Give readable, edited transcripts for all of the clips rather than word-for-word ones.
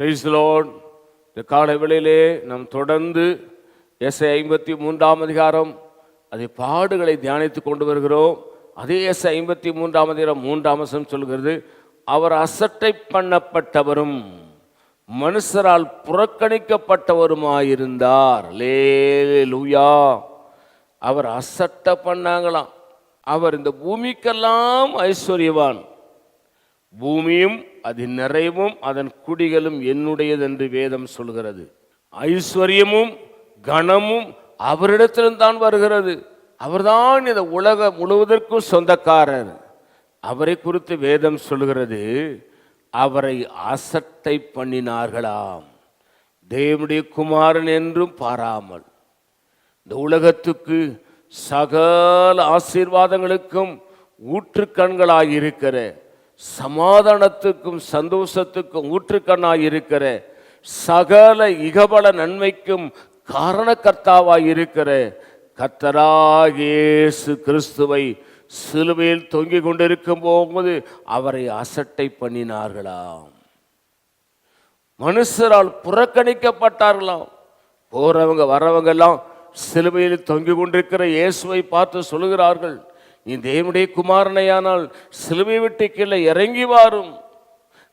Praise the Lord. இந்த காலை வேளையிலே நாம் தொடர்ந்து எஸ்ஐயா 53ஆம் அதிகாரம் அதை பாடுகளை தியானித்து கொண்டு வருகிறோம். அதே எஸ்ஐயா 53ஆம் அதிகாரம் 3ஆம் வசனம் சொல்கிறது, அவர் அசட்டை பண்ணப்பட்டவரும் மனுஷரால் புறக்கணிக்கப்பட்டவருமாயிருந்தார். அல்லேலூயா. அவர் அசட்டை பண்ணாங்களாம். அவர் இந்த பூமிக்கெல்லாம் ஐஸ்வர்யவான், பூமியும் அதன் நிறைவும் அதன் குடிகளும் என்னுடையது என்று வேதம் சொல்கிறது. ஐஸ்வர்யமும் கனமும் அவரிடத்தில்தான் வருகிறது. அவர்தான் இந்த உலகம் முழுவதற்கும் சொந்தக்காரர். அவரை குறித்து வேதம் சொல்கிறது, அவரை அசட்டை பண்ணினார்களாம், தேவனுடைய குமாரன் என்றும் பாராமல். இந்த உலகத்துக்கு சகல ஆசீர்வாதங்களுக்கும் ஊற்றுக்கண்களாயிருக்கிற, சமாதானத்துக்கும் சந்தோஷத்துக்கும் ஊற்றுக்கண்ணாயிருக்கிற, சகல இகபல நன்மைக்கும் காரணக்கர்த்தாவாயிருக்கிற கர்த்தராகிய இயேசு கிறிஸ்துவை சிலுவையில் தொங்கிக் கொண்டிருக்கும் போது அவரை அசட்டை பண்ணினார்களாம். மனுஷரால் புறக்கணிக்கப்பட்டார்களாம். போறவங்க வரவங்க எல்லாம் சிலுவையில் தொங்கிக் கொண்டிருக்கிற இயேசுவை பார்த்து சொல்லுகிறார்கள், நீ தேவனுடைய குமாரனையானால் சிலுவை விட்டு கீழே இறங்கி வாரும்.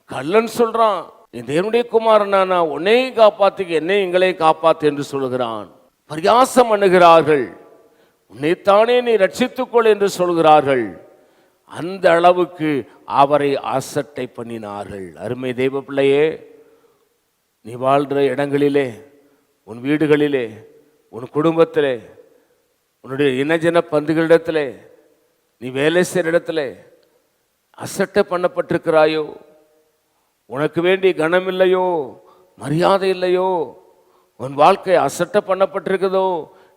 கள்ளன் சொல்றான், நீ தேவனுடைய குமாரனானா உன்னையும் காப்பாத்துக்கு என்னை எங்களையும் காப்பாத்து என்று சொல்லுகிறான். பரியாசம் பண்ணுகிறார்கள், உன்னைத்தானே நீ ரட்சித்துக்கொள் என்று சொல்கிறார்கள். அந்த அளவுக்கு அவரை அசட்டை பண்ணினார்கள். அருமை தெய்வ பிள்ளையே, நீ வாழ்கிற இடங்களிலே, உன் வீடுகளிலே, உன் குடும்பத்திலே, உன்னுடைய இனஜன பந்துகளிடத்திலே, நீ வேலை செய்கிற இடத்துல அசட்டை பண்ணப்பட்டிருக்கிறாயோ? உனக்கு வேண்டிய கனம் இல்லையோ, மரியாதை இல்லையோ, உன் வாழ்க்கை அசட்டை பண்ணப்பட்டிருக்குதோ,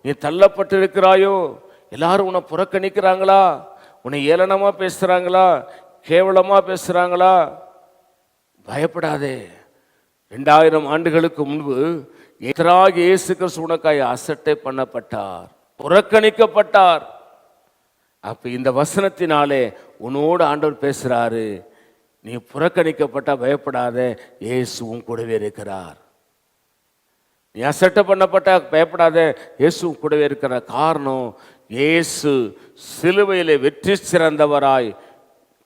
நீ தள்ளப்பட்டிருக்கிறாயோ? எல்லாரும் உன்னை புறக்கணிக்கிறாங்களா? உன்னை ஏளனமா பேசுறாங்களா? கேவலமா பேசுறாங்களா? பயப்படாதே. 2000 ஆண்டுகளுக்கு முன்பு இயேசு கிறிஸ்து உனக்காய் அசட்டை பண்ணப்பட்டார், புறக்கணிக்கப்பட்டார். அப்ப இந்த வசனத்தினாலே உன்னோடு ஆண்டவர் பேசுறாரு, நீ புறக்கணிக்கப்பட்டா பயப்படாத, இயேசு உன் கூடவே இருக்கிறார். நீ அசட்டை பண்ணப்பட்டா பயப்படாத, இயேசு உன் கூடவே இருக்கிற காரணம், இயேசு சிலுவையிலே வெற்றி சிறந்தவராய்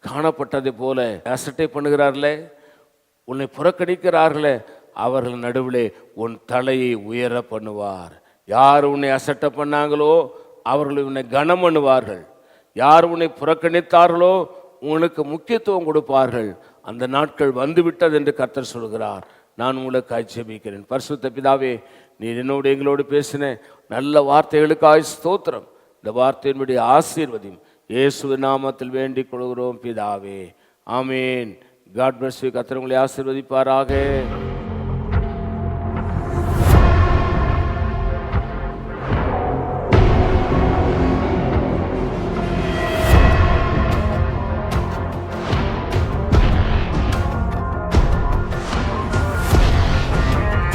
காணப்பட்டதை போல அசட்டை பண்ணுகிறார்களே, உன்னை புறக்கணிக்கிறார்களே, அவர்கள் நடுவிலே உன் தலையை உயர பண்ணுவார். யார் உன்னை அசட்டை பண்ணாங்களோ அவர்கள் உன்னை கனம் பண்ணுவார்கள். யார் உன்னை புறக்கணித்தார்களோ உனக்கு முக்கியத்துவம் கொடுப்பார்கள். அந்த நாட்கள் வந்துவிட்டது என்று கர்த்தர் சொல்கிறார். நான் உங்களுக்கு ஜெபிக்கிறேன். பரிசுத்த பிதாவே, நீர் என்னோடு எங்களோடு பேசின நல்ல வார்த்தைகளுக்காக ஸ்தோத்திரம். இந்த வார்த்தையினுடைய ஆசீர்வதியும் இயேசுவின் நாமத்தில் வேண்டிக் கொள்கிறோம் பிதாவே, ஆமேன். God bless you. கர்த்தர் உங்களை ஆசீர்வதிப்பாராக.